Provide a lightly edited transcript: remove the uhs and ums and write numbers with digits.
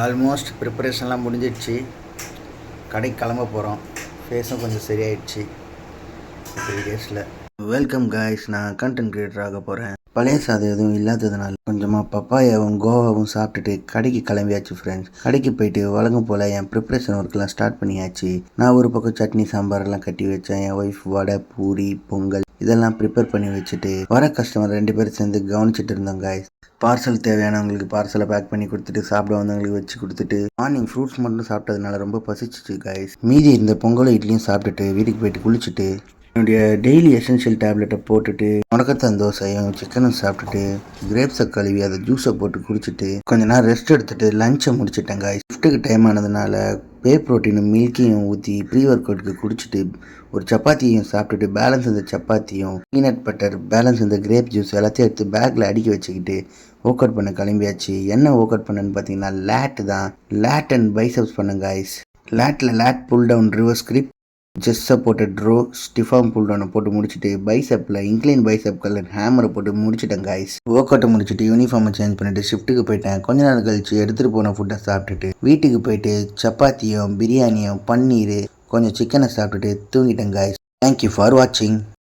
Almost ப்ரிப்பரேஷன்லாம் முடிஞ்சிடுச்சு. கடைக்கு கிளம்ப போகிறோம். ஃபேஸும் கொஞ்சம் சரியாயிடுச்சு 3 டேஸில். வெல்கம் காய்ஸ், நான் கண்டென்ட் கிரியேட்டர் ஆக போகிறேன். பழைய சாதம் எதுவும் இல்லாததுனால கொஞ்சமாக பப்பாயாவும் கோவாவும் சாப்பிட்டுட்டு கடைக்கு கிளம்பியாச்சு ஃப்ரெண்ட்ஸ். கடைக்கு போயிட்டு வழங்கும் போல் என் ப்ரிப்பரேஷன் ஒர்க்லாம் ஸ்டார்ட் பண்ணியாச்சு. நான் ஒரு பக்கம் சட்னி சாம்பாரெல்லாம் கட்டி வச்சேன். என் ஒய்ஃப் வடை, பூரி, பொங்கல் இதெல்லாம் ப்ரிப்பேர் பண்ணி வச்சுட்டு வர கஸ்டமர் 2 பேரும் சேர்ந்து கவனிச்சுட்டு இருந்தோம் காய்ஸ். பார்சல் தேவையானவங்களுக்கு பார்சலை பேக் பண்ணி கொடுத்துட்டு, சாப்பிட வந்தவங்களுக்கு வச்சு கொடுத்துட்டு, மார்னிங் ஃப்ரூட்ஸ் மட்டும் சாப்பிட்டதுனால ரொம்ப பசிச்சிச்சு காய்ஸ். மீதி இருந்த பொங்கலும் இட்லியும் சாப்பிட்டுட்டு வீட்டுக்கு போயிட்டு குளிச்சுட்டு என்னுடைய டெய்லி எசென்ஷியல் டேப்லெட்டை போட்டுட்டு முடக்கத்தான் தோசையும் சிக்கனும் சாப்பிட்டுட்டு கிரேப்ஸை கழுவி அதை ஜூஸை போட்டு குடிச்சிட்டு கொஞ்ச நேரம் ரெஸ்ட் எடுத்துட்டு லஞ்சை முடிச்சிட்டேன் காய்ஸ். ஷிஃப்ட்டுக்கு டைம் ஆனதுனால பே ப்ரோட்டீனும் மில்க்கையும் ஊற்றி ப்ரீ ஒர்க் அவுட்டுக்கு குடிச்சிட்டு ஒரு சப்பாத்தியும் சாப்பிட்டுட்டு பேலன்ஸ் இந்த சப்பாத்தியும் பீனட் பட்டர் பேலன்ஸ் இந்த கிரேப் ஜூஸ் எல்லாத்தையும் எடுத்து பேக்கில் அடுக்கி வச்சுக்கிட்டு ஒர்க் அவுட் பண்ண கிளம்பியாச்சு. என்ன ஒர்க் அவுட் பண்ணேன்னு பார்த்தீங்கன்னா லேட்டு தான். லேட் அண்ட் பைசப்ஸ் பண்ணேன் guys. Lat pull down reverse grip, chest supported row, stiff arm pull டவுனை போட்டு முடிச்சுட்டு பைசப்பில் இன்க்ளைன் பைசப் கலர் ஹேமரை போட்டு முடிச்சிட்டேன் காய்ஸ். ஒர்க் அவுட்டை முடிச்சுட்டு யூனிஃபார்மை சேஞ்ச் பண்ணிட்டு ஷிஃப்ட்டுக்கு போயிட்டேன். கொஞ்ச நேரம் கழிச்சு எடுத்துகிட்டு போன ஃபுட்டை சாப்பிட்டுட்டு வீட்டுக்கு போயிட்டு சப்பாத்தியும் பிரியாணியும் பன்னீர் கொஞ்சம் சிக்கனை சாப்பிட்டுட்டு தூங்கிட்டேன் காய்ஸ். தேங்க்யூ ஃபார் வாட்சிங்.